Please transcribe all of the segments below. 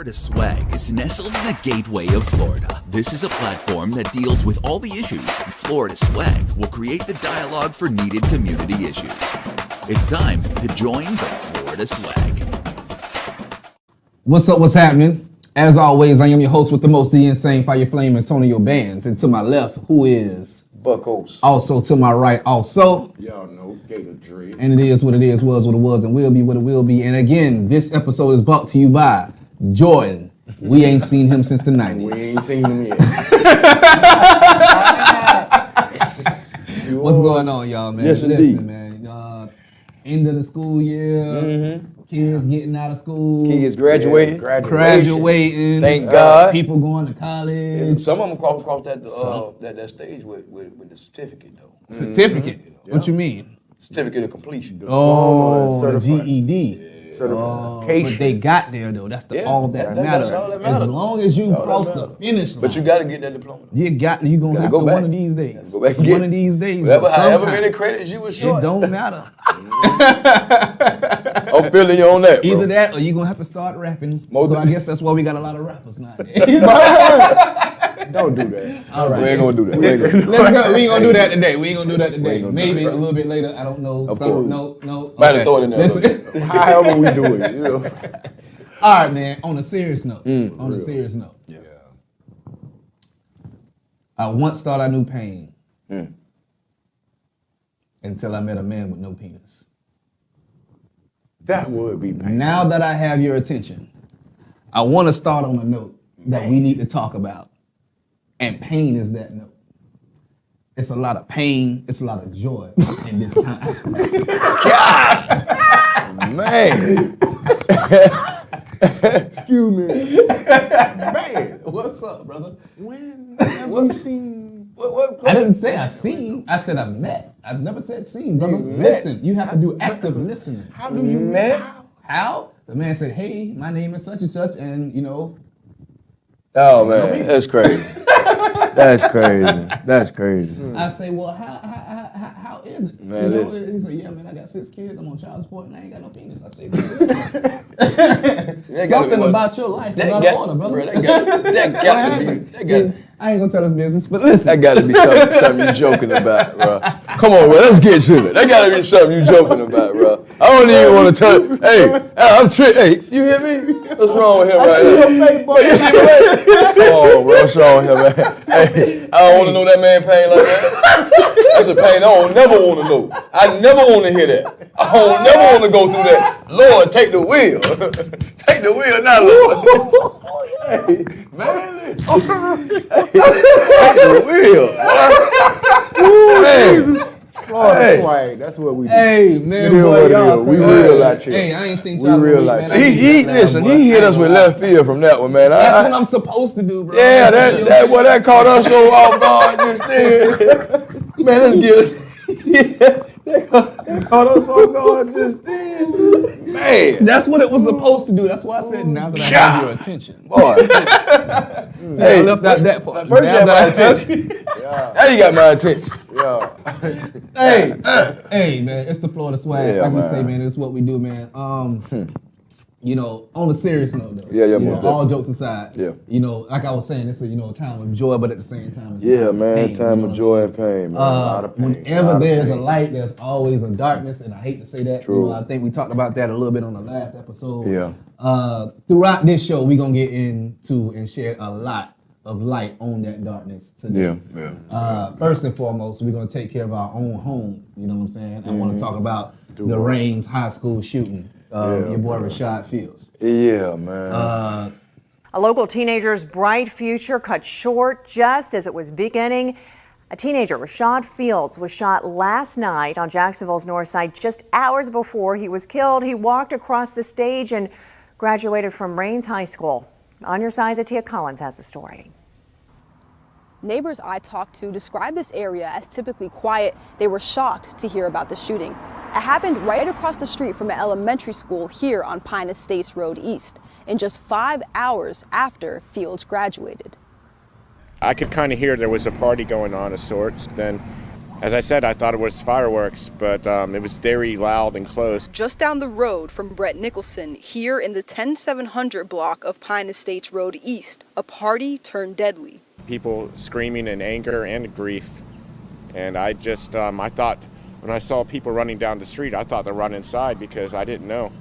Florida Swag is nestled in a gateway of Florida. This is a platform that deals with all the issues, and Florida Swag will create the dialogue for needed community issues. It's time to join the Florida Swag. What's up, what's happening? As always, I am your host with the most, the insane Fire Flame Antonio Bands. And to my left, who is? Buckos. Also to my right, also. Y'all know Gator Dre. And it is what it is, was what it was, and will be what it will be. And again, this episode is brought to you by Jordan. We ain't seen him since the 90s. We ain't seen him yet. What's going on, y'all, man? Yes, Listen, indeed. man. End of the school year. Kids getting out of school. Kids graduating. Graduating. Thank God. People going to college. Some of them cross that stage with the certificate, though. Certificate. What you mean? Certificate of completion. Oh, the Certified. GED. Certification. But they got there though. That's all that matters. That's all that matters. As long as you cross the finish line. But you got to get that diploma. You gonna have go to back. one of these days. Go back and get one of these days. However many credits you were short. It don't matter. I'm feeling you on that, bro. Either that or you gonna have to start rapping. So I guess that's why we got a lot of rappers nowadays. Don't do that. All right. We ain't gonna do that. Let's go. We ain't gonna do that today. Maybe a little bit later. I don't know. Of course. No. Might have throw it in there. Listen. However we do it, you know. All right, man. On a serious note. Yeah. I once thought I knew pain until I met a man with no penis. That would be painful. Now that I have your attention, I want to start on a note that we need to talk about. And pain is that note. It's a lot of pain, it's a lot of joy in this time. God, man. Excuse me. Man, what's up, brother? When have you seen? What? I didn't say I seen, I said I met. I never said seen, brother. Listen, you have to do active listening. How do you met? How? The man said, hey, my name is such and such, and you know. Oh man, that's crazy. That's crazy. I say, well, how is it? Man, you know, he said, yeah, man, I got 6 kids. I'm on child support, and I ain't got no penis. I say, something about your life is out of order, brother. Bro, that got to be. I ain't gonna tell his business, but listen. That got to be something you joking about, bro. Come on, bro, let's get to it. That got to be something you joking about, bro. I don't even want to tell you. Hey, I'm tricked. Hey, you hear me? What's wrong with him right here? You see my face? Come on, bro. What's wrong with him, man? Hey, I don't want to know that man pain like that. That's a pain I don't never want to know. I never want to hear that. I don't never want to go through that. Lord, take the wheel. Take the wheel now, Lord. Hey, man. Take the wheel. Man. Florida Swag, that's what we do. Hey, man, We boy, real y'all. we real life here. Hey, I ain't seen We y'all real in a life. week, man. He hit us with left field from that one, man. That's what I'm supposed to do, bro. Yeah, that caught us so off guard just then. Man, let's get it. That caught us off guard just then. Man. That's what it was supposed to do. That's why I said now that I have your attention. Boy. Hey, I left out that part. First you had my attention. Now you got my attention. Hey, man, it's the Florida Swag. Yeah, like we man. say, man, it's what we do, man. You know, on a serious note, though. Yeah, you most know, all definitely. jokes aside. Yeah. You know, like I was saying, it's a a time of joy, but at the same time, it's a Yeah, time man. of pain, Time you of know joy and pain, man. A lot of pain. Whenever there's a light, there's always a darkness, and I hate to say that. True. You know, I think we talked about that a little bit on the last episode. Yeah. Throughout this show, we're gonna get into and share a lot of light on that darkness today. Yeah. First and foremost, we're gonna take care of our own home. You know what I'm saying? I want to talk about the Raines High School shooting. Your boy Rashad Fields. Yeah, man. A local teenager's bright future cut short just as it was beginning. A teenager, Rashad Fields, was shot last night on Jacksonville's north side just hours before he was killed. He walked across the stage and graduated from Raines High School. On your side, Zatia Collins has the story. Neighbors I talked to described this area as typically quiet. They were shocked to hear about the shooting. It happened right across the street from an elementary school here on Pine Estates Road East, in just 5 hours after Fields graduated. I could kind of hear there was a party going on of sorts. Then As I said, I thought it was fireworks, but it was very loud and close. Just down the road from Brett Nicholson, here in the 10700 block of Pine Estates Road East, a party turned deadly. People screaming in anger and grief. And I just, I thought, when I saw people running down the street, I thought to run inside because I didn't know.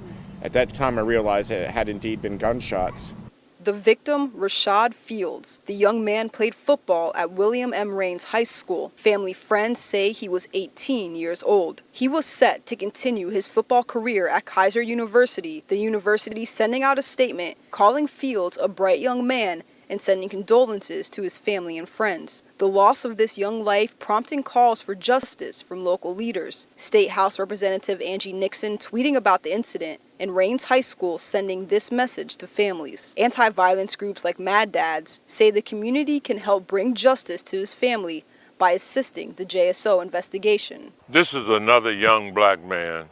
At that time, I realized that it had indeed been gunshots. The victim, Rashad Fields. The young man played football at William M. Raines High School. Family friends say he was 18 years old. He was set to continue his football career at Kaiser University, the university sending out a statement calling Fields a bright young man and sending condolences to his family and friends. The loss of this young life prompting calls for justice from local leaders. State House Representative Angie Nixon tweeting about the incident, and Raines High School sending this message to families. Anti-violence groups like Mad Dads say the community can help bring justice to his family by assisting the JSO investigation. This is another young black man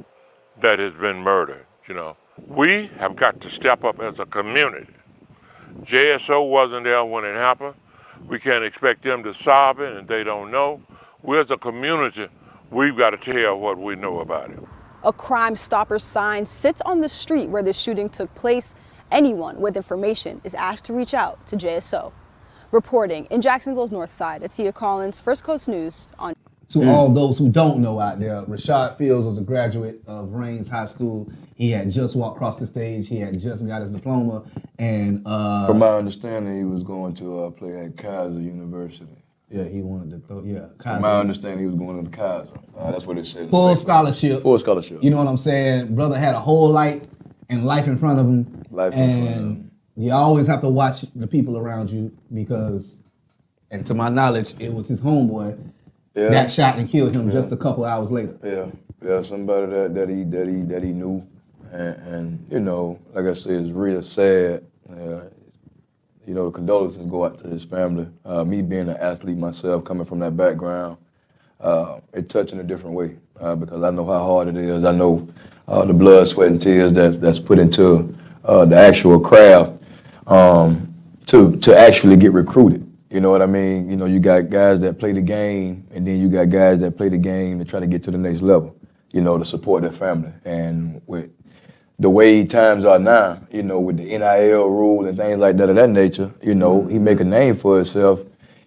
that has been murdered, you know. We have got to step up as a community. JSO wasn't there when it happened. We can't expect them to solve it, and they don't know. We as a community, we've got to tell what we know about it. A Crime Stopper sign sits on the street where the shooting took place. Anyone with information is asked to reach out to JSO. Reporting in Jacksonville's North Side, Atia Collins, First Coast News on. To all those who don't know out there, Rashad Fields was a graduate of Raines High School. He had just walked across the stage. He had just got his diploma. And from my understanding, he was going to play at Kaiser University. Yeah, he wanted to throw, Kaiser. From my understanding, he was going to Kaiser. That's what it said. Full scholarship. Full scholarship. You know what I'm saying? Brother had a whole life and life in front of him. Life in front of him. You always have to watch the people around you because, and to my knowledge, it was his homeboy that shot and killed him just a couple hours later. Yeah, somebody that he knew, and you know, like I said, it's real sad. You know, the condolences go out to his family. Me being an athlete myself, coming from that background, it touched in a different way because I know how hard it is. I know the blood, sweat, and tears that's put into the actual craft to actually get recruited. You know what I mean? You know, you got guys that play the game, and then you got guys that play the game to try to get to the next level, you know, to support their family. And with the way times are now, you know, with the NIL rule and things like that of that nature, you know, he make a name for himself.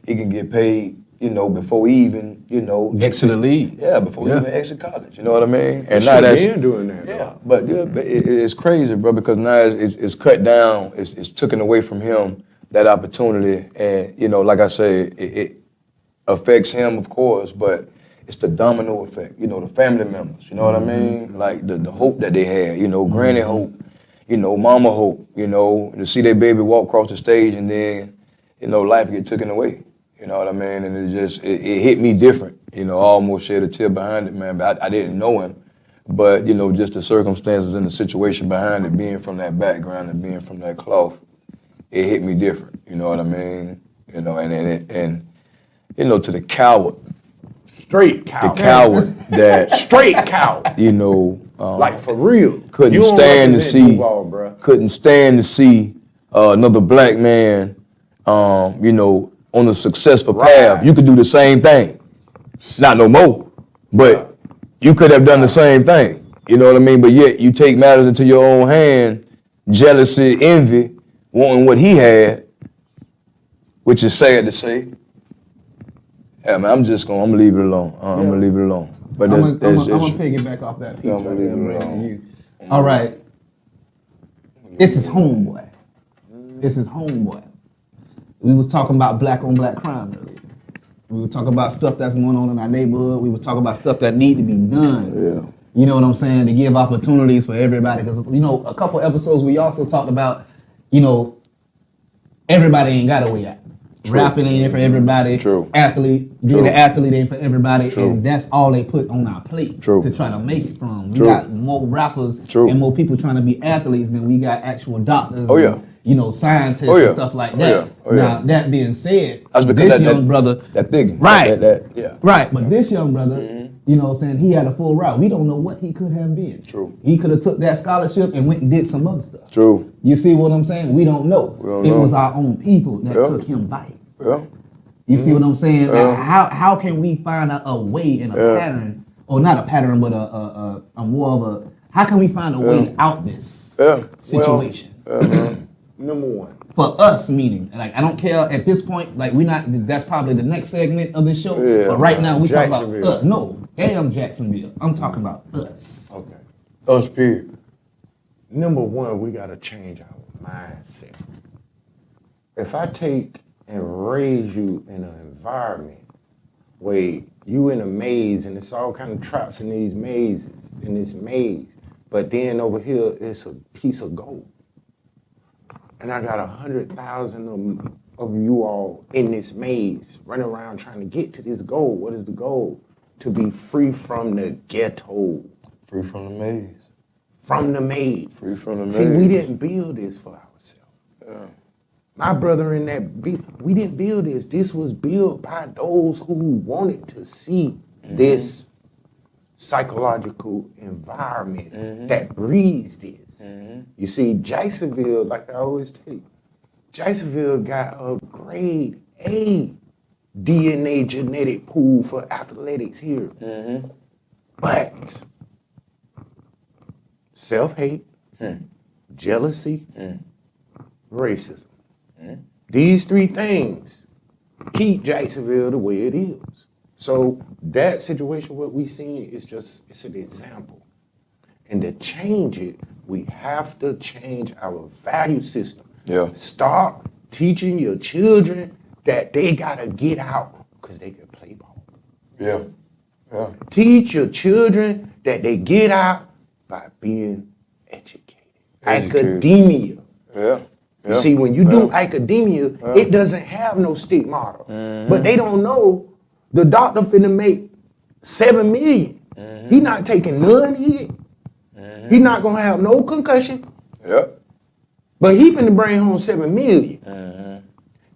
He can get paid, you know, before he even, you know, exit the league. Yeah, before he even exit college. You know what I mean? And now that's doing that. Yeah, but it's crazy, bro, because now it's cut down. It's taken away from him that opportunity, and you know, like I say, it affects him, of course, but it's the domino effect. You know, the family members. You know what I mean? Like the hope that they had. You know, granny hope. You know, mama hope. You know, to see their baby walk across the stage and then, you know, life get taken away. You know what I mean? And it hit me different. You know, I almost shed a tear behind it, man. But I didn't know him. But you know, just the circumstances and the situation behind it, being from that background and being from that cloth, it hit me different, you know what I mean? You know, and you know, to the coward. Straight coward. The coward that Straight coward. You know, like for real. Couldn't stand to see another black man you know, on a successful path. You could do the same thing. Not no more. But you could have done the same thing. You know what I mean? But yet you take matters into your own hand, jealousy, envy, wanting what he had, which is sad to say. Yeah, man, I'm gonna leave it alone. I'm gonna leave it alone. But I'm gonna piggyback off that piece right there and bring it to you. All right. It's his homeboy. It's his homeboy. We was talking about black on black crime earlier. We were talking about stuff that's going on in our neighborhood. We was talking about stuff that need to be done. Yeah. You know what I'm saying? To give opportunities for everybody. Because, you know, a couple episodes we also talked about, you know, everybody ain't got a way out. True. Rapping ain't for everybody. True. Being an athlete ain't for everybody. True. And that's all they put on our plate True. to try to make it from. We True. got more rappers True. and more people trying to be athletes than we got actual doctors. Oh, yeah. And, you know, scientists Oh, yeah. and stuff like that. Oh, yeah. Oh, yeah. Now, that being said, That's because this young brother. That thing. Right. Yeah. Right. But this young brother, you know what I'm saying, he had a full route. We don't know what he could have been. True. He could have took that scholarship and went and did some other stuff. True. You see what I'm saying? We don't know. We don't It know. was our own people that Yeah. took him by. Yeah. You see what I'm saying? Now, how can we find a way in a pattern, or not a pattern, but a more of a, how can we find a way out this situation? Number one. For us, meaning, like, I don't care at this point, like, that's probably the next segment of this show, but right now we talk about us. No, damn Jacksonville. I'm talking about us. Okay. Us, period. Number one, we got to change our mindset. If I take and raise you in an environment where you in a maze and it's all kind of traps in these mazes, in this maze, but then over here it's a piece of gold. And I got 100,000 of you all in this maze, running around trying to get to this goal. What is the goal? To be free from the ghetto. Free from the maze. From the maze. Free from the maze. See, we didn't build this for ourselves. Yeah. My brother in that, we didn't build this. This was built by those who wanted to see this psychological environment that breeds this. You see, Jacksonville, like I always tell you, Jacksonville got a grade A DNA genetic pool for athletics here. But self-hate, jealousy, racism. These three things keep Jacksonville the way it is. So that situation, what we seen is just, it's an example. And to change it, we have to change our value system. Yeah. Start teaching your children that they gotta get out because they can play ball. Yeah. Yeah. Teach your children that they get out by being educated. Academia. Yeah. You see, when you do academia, it doesn't have no stigmata. But they don't know the doctor finna make $7 million. He not taking none hit. He not gonna have no concussion. Yep. But he finna bring home $7 million.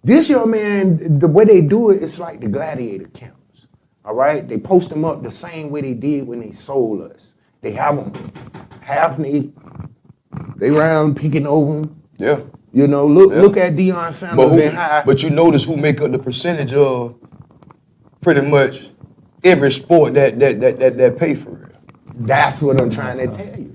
This young man, the way they do it, it's like the gladiator camps. All right? They post them up the same way they did when they sold us. They have them half naked. They round picking over them. Yeah. You know, look at Deion Sanders and how. But you notice who make up the percentage of pretty much every sport that pay for it. That's what I'm trying to tell you.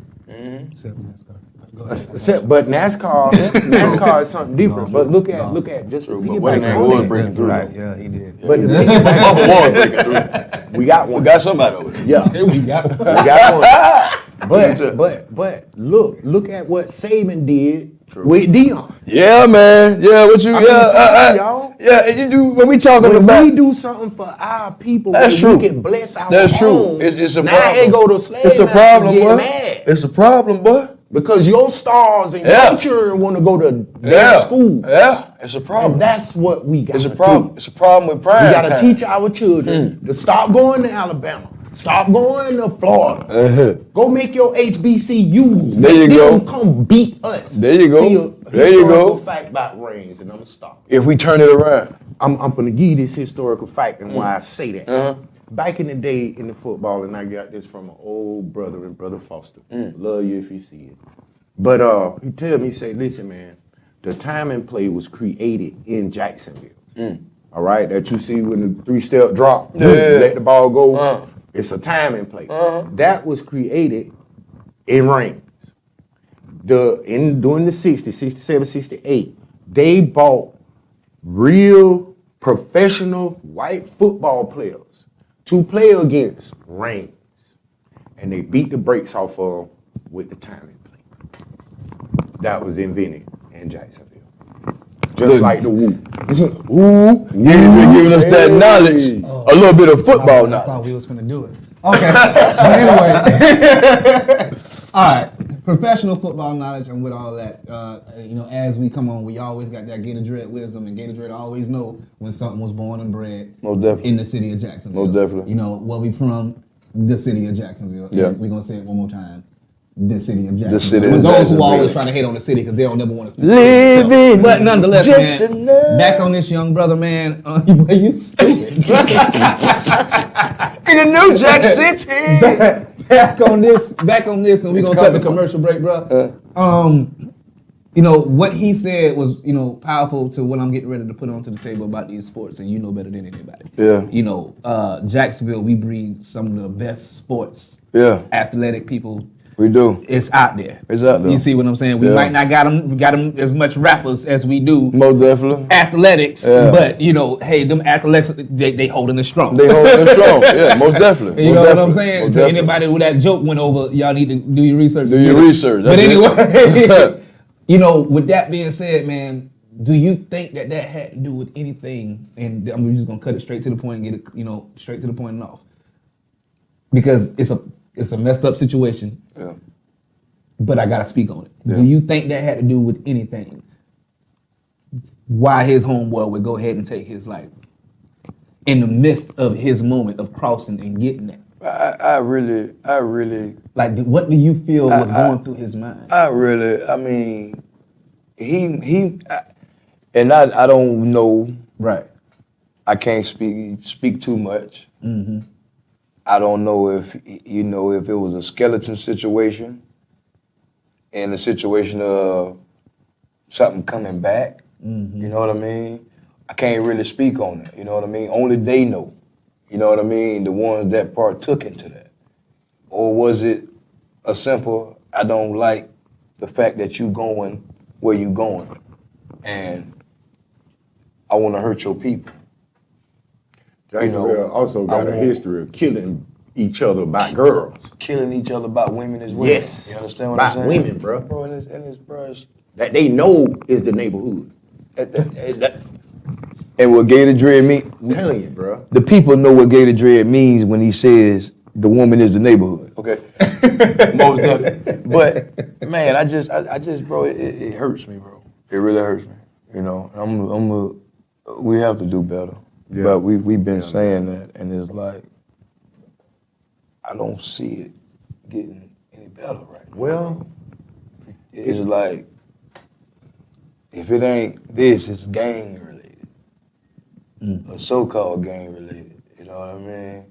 But NASCAR is something different. But look at just the Weddington was breaking through. Right, yeah, he did. But the Bubba was breaking through. we got one. We got somebody over there. Yeah, We got we got one. But look at what Saban did with Deion. Yeah, man. Yeah, what you? y'all. Yeah, you do. When we talking When about, we do something for our people, that's true. We can bless our That's true. homes. It's a now problem. they go to slave It's a masters problem, get boy. mad. It's a problem, boy. Because your stars and Yeah. your children want to go to Yeah. their school. Yeah, it's a problem. And that's what we got It's to a problem. do. It's a problem with prime We got to time. teach our children to stop going to Alabama. Stop going to Florida. Go make your HBCUs. There you Make go. them come beat us. There you go. See, a There you historical go. fact about Reigns, and I'm going to stop. If we turn it around. I'm going to give you this historical fact and why I say that. Back in the day in the football, and I got this from an old brother and Brother Foster. Love you if you see it. But he tell me, say, listen, man, the time and play was created in Jacksonville. All right, that you see when the 3-step drop, let the ball go. It's a time and play. That was created in Reigns. During the 60s, 67, 68, they bought real professional white football players to play against Reigns. And they beat the brakes off of them with the time and play. That was invented in Jacksonville. Just like the whoop. Ooh, they're giving us that knowledge, a little bit of football I knowledge. thought we was finna do it. Okay, but anyway. All right, professional football knowledge and with all that, as we come on, we always got that Gator Dread wisdom, and Gator Dread always know when something was born and bred Most definitely. in the city of Jacksonville. Most definitely. You know, where we from, the city of Jacksonville. Yeah. We're going to say it one more time. The city of Jacksonville. city For of those who Jacksonville. always try to hate on the city because they don't never want to speak. Living But nonetheless, just man, enough. back on this young brother, man. You stupid. In the New Jack City. back on this, and we're gonna cut the commercial break, bro. You know, what he said was, you know, powerful to what I'm getting ready to put onto the table about these sports, and you know better than anybody. Yeah. You know, Jacksonville, we breed some of the best sports, athletic people. We do. It's out there. It's out there. You see what I'm saying? We might not got them as much rappers as we do. Most definitely. Athletics, but you know, hey, them athletics, they holding it strong. They holding it strong. Yeah, most definitely. You most know definitely. what I'm saying? Most To definitely. anybody who that joke went over, y'all need to do your research. Do your research. But That's anyway, you know, with that being said, man, do you think that had to do with anything? And I'm just gonna cut it straight to the point and get it, you know, straight to the point and off. Because it's a messed up situation. Yeah. But I gotta speak on it. Yeah. Do you think that had to do with anything? Why his homeboy would go ahead and take his life in the midst of his moment of crossing and getting that? I really like. What do you feel was going through his mind? I mean, and I don't know. Right. I can't speak too much. Mm-hmm. I don't know if if it was a skeleton situation, and a situation of something coming back. Mm-hmm. You know what I mean? I can't really speak on that. You know what I mean? Only they know. You know what I mean? The ones that partook into that. Or was it a simple, I don't like the fact that you going where you going, and I want to hurt your people. Jacksonville also got a history of killing each other by girls. Killing each other by women as well. Yes. You understand what by I'm saying? women, bro. Bro, and it's bro, That they know is the neighborhood. and what Gator Dread mean? I'm telling you, bro. The people know what Gator Dread means when he says the woman is the neighborhood. Okay. Most definitely. But man, I just bro, it hurts me, bro. It really hurts me. You know, we have to do better. Yeah. But we've been saying that, and it's like I don't see it getting any better right now. Well, it's like if it ain't this, it's gang related, or so-called gang related. You know what I mean?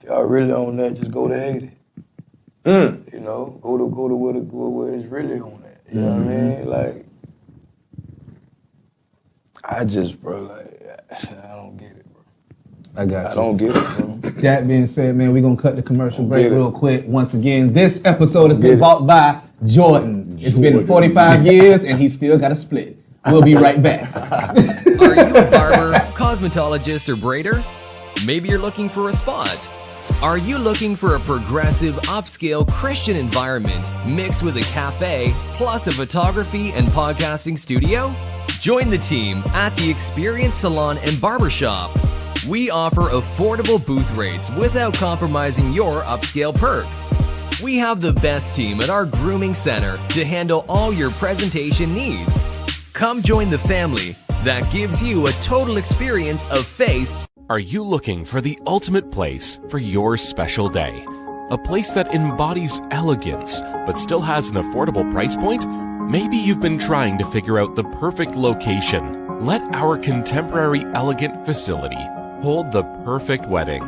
If y'all really on that, just go to Haiti. You know, go to where it's really on that. You know what I mean? Like, I just, bro, like, I don't get it, bro. I got you. I don't get it, bro. That being said, man, we're gonna cut the commercial break Get it. real quick. Once again, this episode has been Get it. bought by Jordan. It's been 45 years and he still got a split. We'll be right back. Are you a barber, cosmetologist, or braider? Maybe you're looking for a spot. Are you looking for a progressive, upscale Christian environment mixed with a cafe, plus a photography and podcasting studio? Join the team at the Experience Salon and Barbershop. We offer affordable booth rates without compromising your upscale perks. We have the best team at our grooming center to handle all your presentation needs. Come join the family that gives you a total experience of faith. Are you looking for the ultimate place for your special day? A place that embodies elegance but still has an affordable price point? Maybe you've been trying to figure out the perfect location. Let our contemporary elegant facility hold the perfect wedding.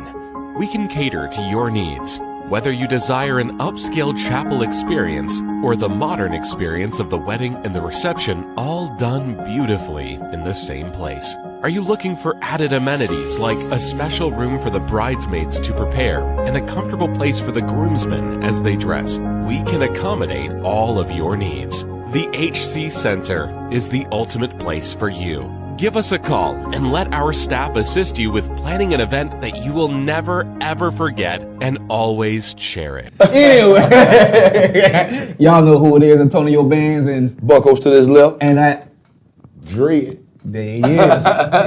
We can cater to your needs, whether you desire an upscale chapel experience or the modern experience of the wedding and the reception, all done beautifully in the same place. Are you looking for added amenities like a special room for the bridesmaids to prepare and a comfortable place for the groomsmen as they dress? We can accommodate all of your needs. The HC Center is the ultimate place for you. Give us a call and let our staff assist you with planning an event that you will never ever forget and always cherish. Anyway, y'all know who it is, Antonio Bands and Buckles to this left. And that Dread. there he is.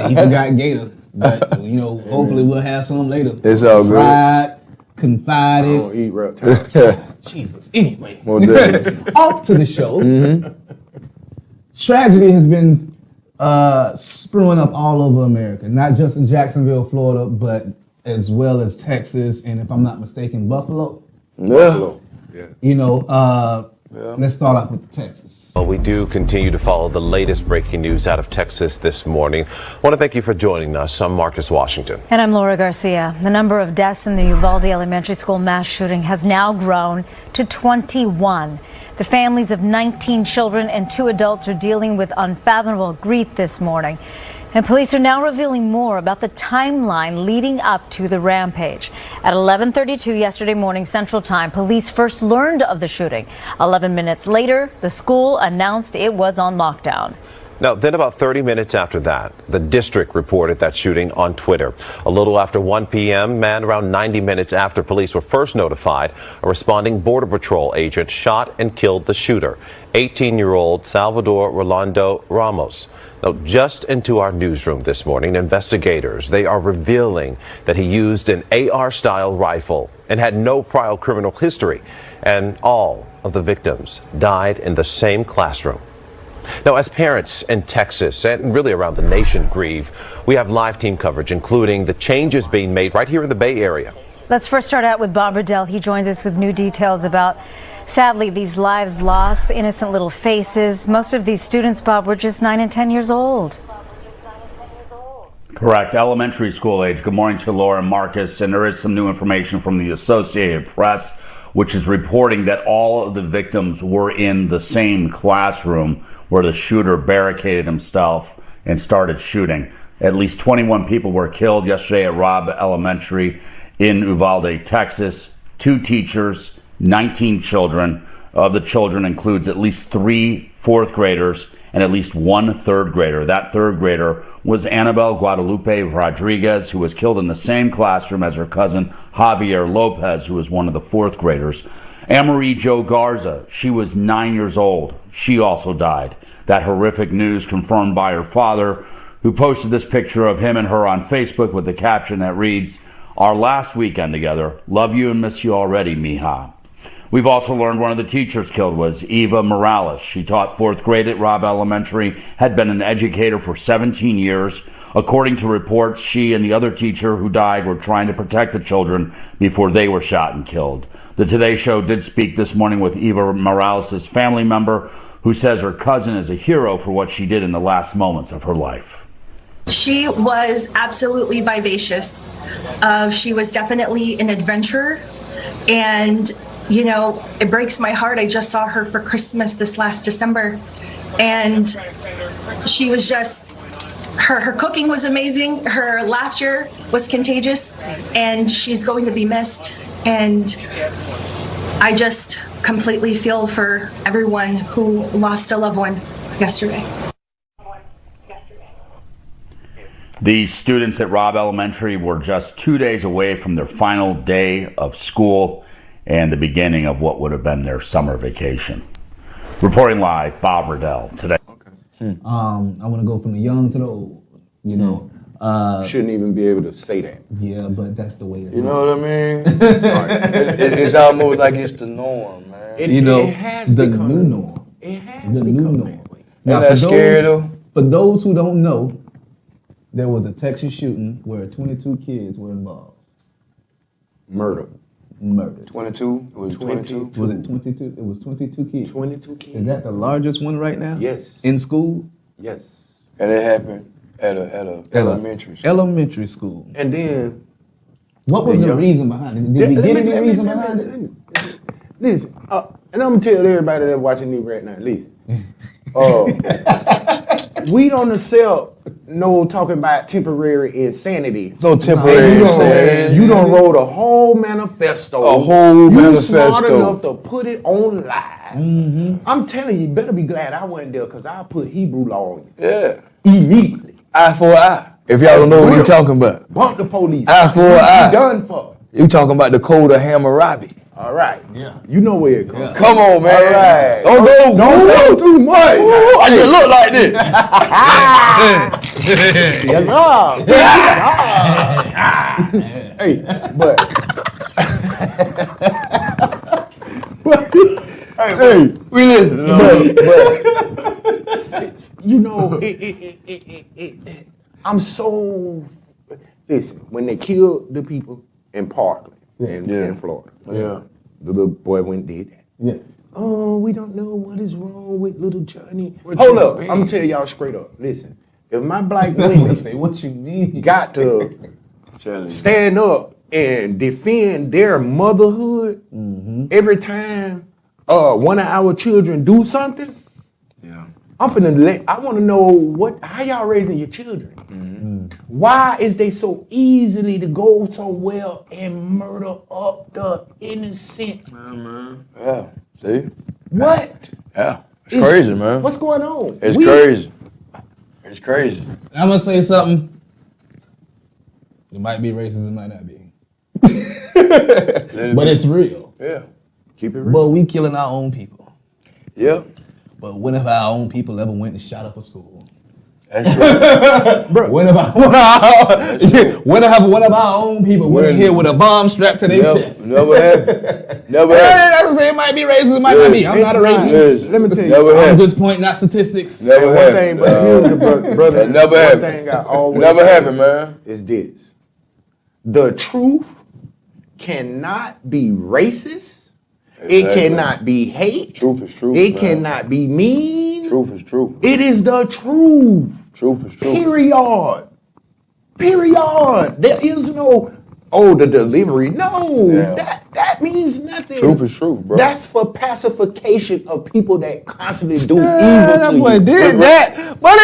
He forgot Gator. But you know, hopefully we'll have some later. It's all good. Fried, I confided. don't eat reptiles. Jesus. Anyway. Most definitely. Off to the show. Tragedy has been spewing up all over America, not just in Jacksonville, Florida, but as well as Texas, and if I'm not mistaken, Buffalo. Yeah. Yeah. You know, Let's start off with Texas. Well, we do continue to follow the latest breaking news out of Texas this morning. I want to thank you for joining us. I'm Marcus Washington. And I'm Laura Garcia. The number of deaths in the Uvalde Elementary School mass shooting has now grown to 21. The families of 19 children and 2 adults are dealing with unfathomable grief this morning. And police are now revealing more about the timeline leading up to the rampage. At 11:32 yesterday morning Central Time, police first learned of the shooting. 11 minutes later, the school announced it was on lockdown. Now, then about 30 minutes after that, the district reported that shooting on Twitter. A little after 1 p.m., and around 90 minutes after police were first notified, a responding Border Patrol agent shot and killed the shooter, 18-year-old Salvador Rolando Ramos. Now, just into our newsroom this morning, investigators, they are revealing that he used an AR-style rifle and had no prior criminal history, and all of the victims died in the same classroom. Now, as parents in Texas and really around the nation grieve, we have live team coverage, including the changes being made right here in the Bay Area. Let's first start out with Bob Riddell. He joins us with new details about, sadly, these lives lost, innocent little faces. Most of these students, Bob, were just 9 and 10 years old. Correct, elementary school age. Good morning to Laura and Marcus. And there is some new information from the Associated Press, which is reporting that all of the victims were in the same classroom where the shooter barricaded himself and started shooting. At least 21 people were killed yesterday at Robb Elementary in Uvalde, Texas. 2 teachers, 19 children. Of the children includes at least 3 fourth graders and at least 1 third grader. That third grader was Annabelle Guadalupe Rodriguez, who was killed in the same classroom as her cousin Javier Lopez, who was one of the fourth graders. Anne-Marie Jo Garza, she was 9 years old. She also died. That horrific news confirmed by her father, who posted this picture of him and her on Facebook with the caption that reads, "Our last weekend together. Love you and miss you already, mija." We've also learned one of the teachers killed was Eva Morales. She taught 4th grade at Robb Elementary, had been an educator for 17 years. According to reports, she and the other teacher who died were trying to protect the children before they were shot and killed. The Today Show did speak this morning with Eva Morales' family member, who says her cousin is a hero for what she did in the last moments of her life. She was absolutely vivacious. She was definitely an adventurer. And, you know, it breaks my heart. I just saw her for Christmas this last December. And she was just, her cooking was amazing. Her laughter was contagious. And she's going to be missed. And I just completely feel for everyone who lost a loved one yesterday. The students at Robb Elementary were just 2 days away from their final day of school and the beginning of what would have been their summer vacation. Reporting live, Bob Riddell today. I want to go from the young to the old. You know, shouldn't even be able to say that. Yeah, but that's the way it's. You know what I mean? It's almost like it's the norm, man. It has the new norm. It has the new norm. Now, that scary though? For those who don't know, there was a Texas shooting where 22 kids were involved. Murdered. 22? It was 22? Was it 22? It was 22 kids. 22 kids. Is that the largest one right now? Yes. In school? Yes. And it happened at a elementary school. Elementary school. And then, what was the reason behind it? Did we get any reason behind it? Listen, and I'm gonna tell everybody that's watching me right now, listen. We don't accept no talking about temporary insanity. No temporary insanity. You don't wrote a whole manifesto. A whole manifesto. You smart enough to put it on live. I'm telling you, you better be glad I wasn't there, because I put Hebrew law on you. Yeah. Immediately. Eye for eye. If y'all don't know what you're talking about. Bump the police. Eye for eye. Done for. You talking about the code of Hammurabi. All right. Yeah. You know where it comes from. Come on, man. All right. Don't go too much. I just look like this. Yes, sir. Hey, hey, we listen. But you know, I'm so. Listen, when they killed the people in Parkland in Florida, the little boy went and did that. Yeah. oh, we don't know what is wrong with little Johnny. Hold up, I'm gonna tell y'all straight up. Listen, if my black women say what you mean, got to stand up and defend their motherhood every time one of our children do something. I'm finna I want to know how y'all raising your children. Why is they so easily to go somewhere and murder up the innocent? Yeah, see? What? Yeah, it's crazy, man. What's going on? It's crazy. It's crazy. I'm gonna say something. It might be racist, it might not be. But it's real. Yeah. Keep it real. But we killing our own people. Yep. But when have our own people ever went and shot up a school? That's right. Bro, when have one of our own people went in here with a bomb strapped to their chest? Never happened. Never happened. I was saying it might be racist, it might not be. I'm not a racist. Let me tell you Never something. I'm just pointing out statistics. Never One happened. thing, but here's the brother. Never one happened. thing I always Never say happened, man. is this: the truth cannot be racist. It Exactly. cannot be hate. Truth is truth. It man. cannot be mean. Truth is truth. It is the truth. Truth is truth. Period. Period. There is no, the delivery. No, Yeah. that means nothing. Truth is truth, bro. That's for pacification of people that constantly do evil That to boy you. did that. But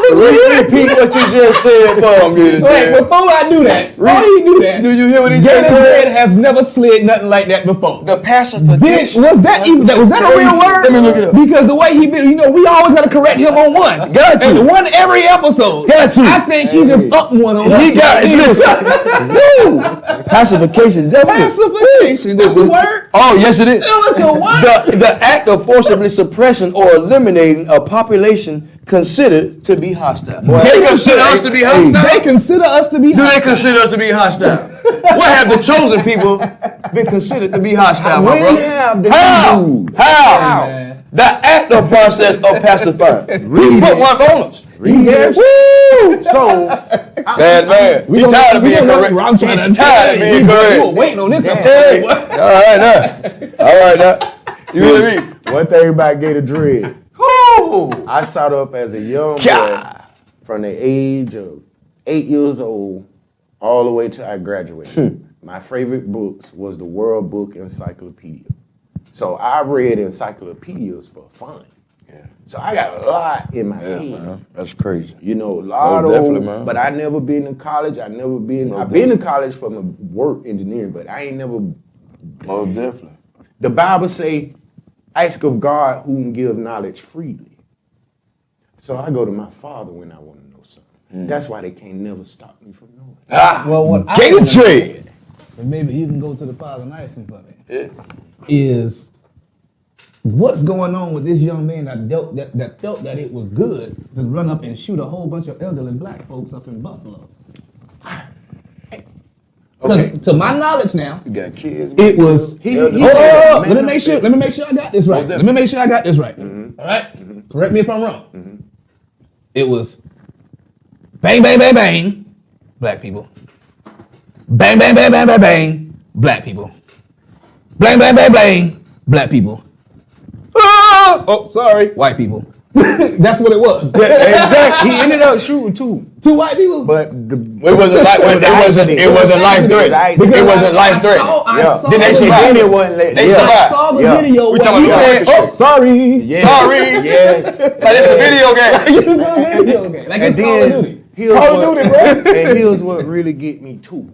Repeat what you just said for me. Wait, before I do that, before he do that, Do you hear what he just Gator Bread said? has never slid nothing like that before. The pacification. Was that a real word? Let me look it up. Because the way he been, we always gotta correct him on one. Got you. And one every episode. Got you. I think he just up one on us. He got it. Woo! Pacification. Pacification. That's a word. Oh, yes, it is. It's a word. The act of forcibly suppressing or eliminating a population considered to be hostile. They consider us to be hostile? They consider us to be Do they hostile. consider us to be hostile? What have the chosen people been considered to be hostile, my When brother? have the How? Hebrews- How? The active process of pacifying. He put one on us. Yes. Woo! So, Man, he tired of being correct. I'm trying to He tired of being correct. You were waiting on this. Hey, all right now. All right now. You hear me? one thing about Gator Dread, Woo! I sat up as a young boy God. from the age of 8 years old all the way till I graduated. My favorite books was the World Book Encyclopedia. So I read encyclopedias for fun. So I got a lot in my head. Man, that's crazy. A lot Most of, definitely, man. but I never been to college. I've been to college for my work engineering, but I ain't never. Most definitely. The Bible say, ask of God who can give knowledge freely. So I go to my Father when I want to know something. That's why they can't never stop me from knowing. Well, what I Gator wanna know, Dread. and maybe you can go to the Father and ask him for me, Yeah. is what's going on with this young man that felt that it was good to run up and shoot a whole bunch of elderly black folks up in Buffalo? Because to my knowledge now, You got kids. it was. Let me make sure. Let me make sure I got this right. Oh, Let me make sure I got this right. All right. Correct me if I'm wrong. It was bang, bang, bang, bang, black people. Bang, bang, bang, bang, bang, bang, black people. Bang, bang, bang, bang, black people. Ah! Oh, sorry, white people. That's what it was. Exactly. He ended up shooting two white people. but It wasn't like it wasn't life threat. It wasn't life threat. I saw Then they the survived. video. it wasn't let- They yeah. I survived. saw the Yeah. video We where talking he about said, the "Oh, sorry." Yes. Sorry. Yes. Like it's a video game. It's a video game. Like it's And Call of then Duty. here's Call of what- Duty, bro. And here's what really get me too.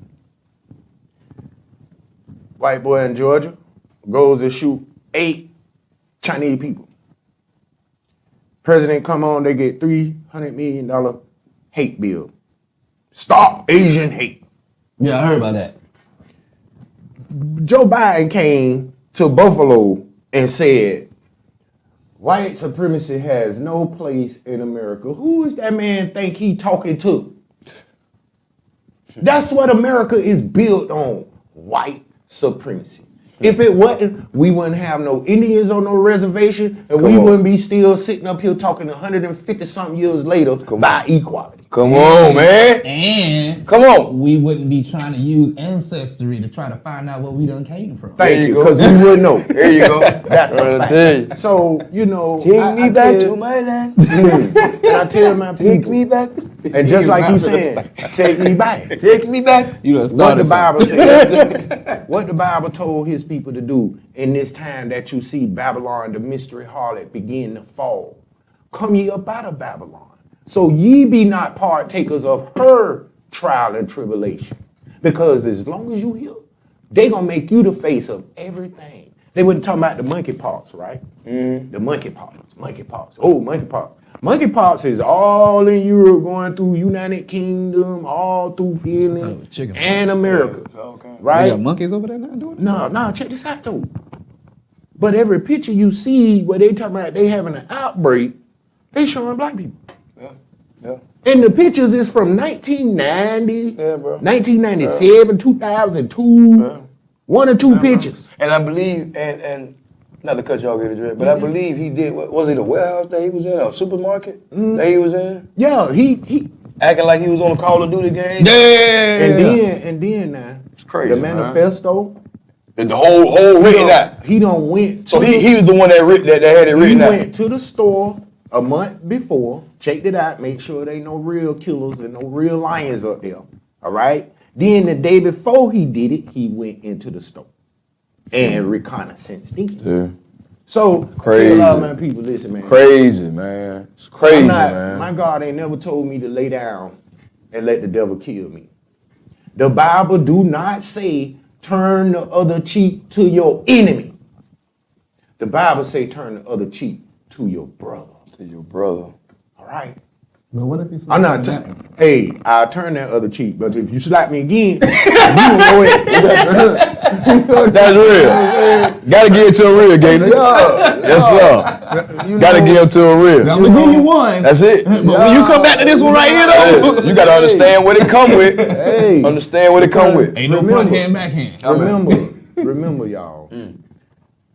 White boy in Georgia goes to shoot 8 Chinese people. President come on, they get $300 million hate bill. Stop Asian hate. Yeah, I heard about that. Joe Biden came to Buffalo and said, white supremacy has no place in America. Who is that man think he talking to? That's what America is built on, white supremacy. If it wasn't, we wouldn't have no Indians on no reservation, and we wouldn't be still sitting up here talking 150 something years later about equality. Come on, man. And come on, we wouldn't be trying to use ancestry to try to find out where we done came from. Thank you, because we would know. There you go. That's a fact. So, you know, Take me back to my land. And I tell my people, Take me back. and just like you said, take me back. Take me back. You done What started the Bible said, what the Bible told his people to do in this time that you see Babylon, the mystery harlot, begin to fall. Come ye up out of Babylon. So ye be not partakers of her trial and tribulation. Because as long as you here, they gonna make you the face of everything. They wasn't talking about the monkeypox, right? The monkeypox. Oh, monkeypox. Monkeypox is all in Europe, going through United Kingdom, all through Finland and America. Right? They got monkeys over there now doing it? No, check this out though. But every picture you see where they talking about they having an outbreak, they showing black people. Yeah. And the pictures is from 1990, 1997, 2002. One or two pictures. And I believe, and not to cut y'all get a drip, but I believe he did. Was it a warehouse that he was in, or a supermarket that he was in? Yeah, he acting like he was on a Call of Duty game. And then now, it's crazy. The manifesto. And the whole written out. He done went. So he was the one that had it written out. He went to the store a month before, checked it out, make sure there ain't no real killers and no real lions up there. All right. Then the day before he did it, he went into the store and reconnaissance. Yeah. So Crazy. I tell a lot of my people, listen, man. Crazy, man. It's crazy, man. My God ain't never told me to lay down and let the devil kill me. The Bible do not say turn the other cheek to your enemy. The Bible say turn the other cheek to your brother. To your brother. All right. But what if you I'm not. Hey, I'll turn that other cheek, but if you slap me again, you know it. That's real. Gotta give it to a real, Gator. Yes, sir. Gotta give it to a real. I'm gonna give you one. That's it. But when you come back to this one right here, though, you gotta understand what it come with. Hey, understand what it come with. Ain't no front hand, back hand. Remember, y'all.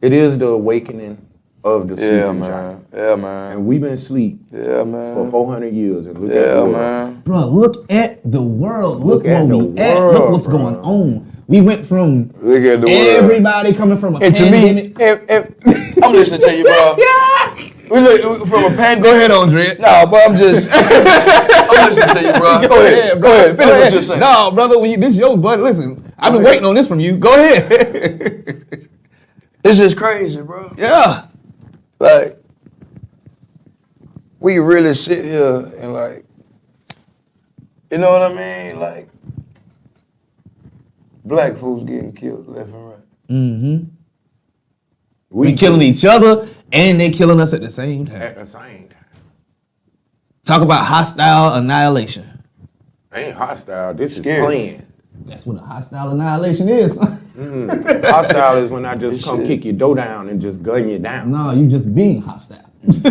It is the awakening of the sleeping giant. Yeah, man. And we've been asleep for 400 years. And look at the world. Man. Bro, look at the world. Look where at the we at. world, Look what's going on. We went from Look at the everybody coming from a and pandemic. to me, I'm listening to you, bro. We look from a pandemic. Go ahead, Andre. No, but I'm listening to you, bro. Go ahead. Finish what you're saying. No, brother, this is your buddy. Listen, I've been waiting on this from you. Go ahead. It's just crazy, bro. Yeah. Like, we really sit here and like, you know what I mean? Like, black folks getting killed left and right. Mm-hmm. We killing each other and they killing us at the same time. At the same time. Talk about hostile annihilation. Ain't hostile. This Scary. is planned. That's what a hostile annihilation is. Hostile is when I just come kick your door down and just gun you down. No, you just being hostile. These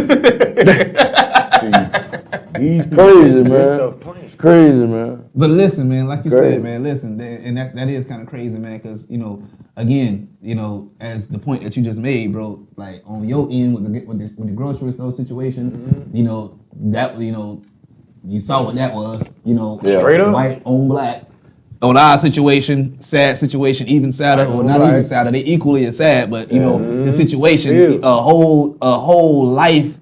Crazy, this man. stuff planned. Crazy, man. But listen, man, like you Crazy. said, man, listen, and that is kind of crazy, man, because, you know, again, you know, as the point that you just made, bro, like on your end with the grocery store situation, you know, that, you know, you saw what that was, you know, Straight up. white on black. On our situation, sad situation, even sadder, or not even sadder, they equally as sad, but you know, the situation, a whole life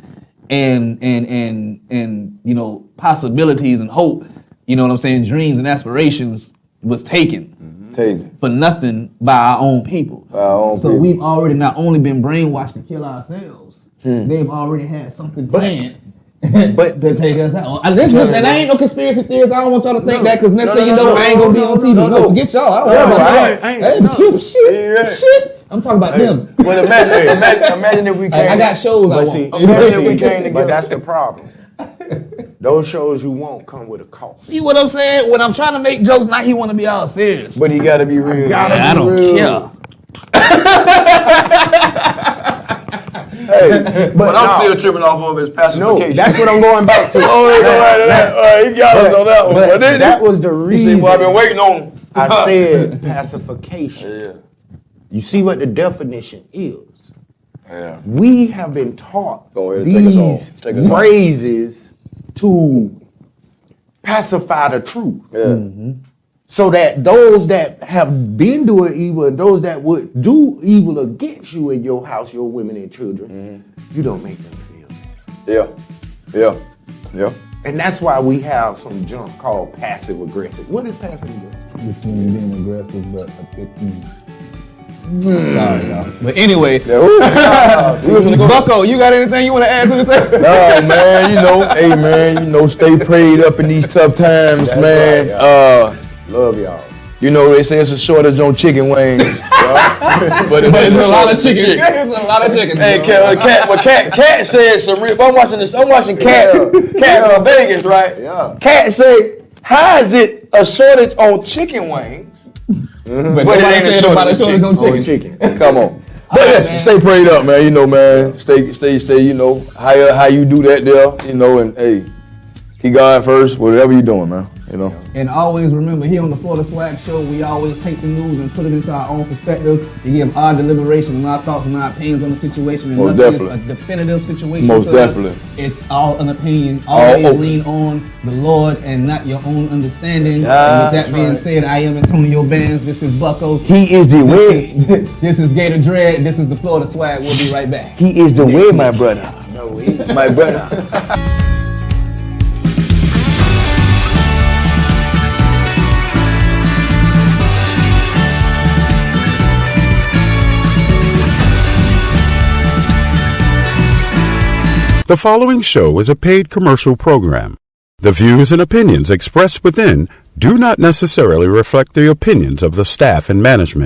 and you know, possibilities and hope, you know what I'm saying, dreams and aspirations was taken for nothing by our own people. So we've already not only been brainwashed to kill ourselves, they've already had something planned. But to take us out. And I ain't no conspiracy theories. I don't want y'all to think that, because next thing you know, I ain't gonna be on TV. No, forget y'all. I don't worry about y'all. Shit. I'm talking about them. Well, imagine if we came. I got shows I want. Imagine if we came together. But that's the problem. Those shows you won't come with a cost. See what I'm saying? When I'm trying to make jokes, now he want to be all serious. But he gotta be real. I don't care. Hey, but I'm still tripping off of his pacification. No, that's what I'm going back to. He got us on that one. But that was the reason. He said, well, I've been waiting on him. I said pacification. Yeah. You see what the definition is. Yeah. We have been taught Go ahead, these take us on. phrases to pacify the truth. So that those that have been doing evil and those that would do evil against you in your house, your women and children, you don't make them feel. Yeah. And that's why we have some junk called passive aggressive. What is passive aggressive? It's when you're being aggressive, but a bit Sorry, y'all. But anyway, Bucko, you got anything you want to add to the table? No, man, hey, man, stay prayed up in these tough times, man. Right, love y'all. They say it's a shortage on chicken wings. but it's a lot of chicken. It's a lot of chicken. Hey, Cat said some real. I'm watching Cat from Vegas, right? Yeah. Cat say, how is it a shortage on chicken wings? But it ain't a shortage on chicken. Come on. But stay prayed up, man. Man. Stay. How you do that there, and hey, keep God first. Whatever you doing, man. And always remember, here on the Florida Swag Show, we always take the news and put it into our own perspective to give our deliberation and our thoughts and our opinions on the situation. And Most nothing definitely. is a definitive situation. Most to definitely. us. It's all an opinion. Always lean on the Lord and not your own understanding. And with that being said, I am Antonio Bands. This is Bucko's. He is the way. This is Gator Dread. This is the Florida Swag. We'll be right back. He is the way, my brother. No, he My brother. The following show is a paid commercial program. The views and opinions expressed within do not necessarily reflect the opinions of the staff and management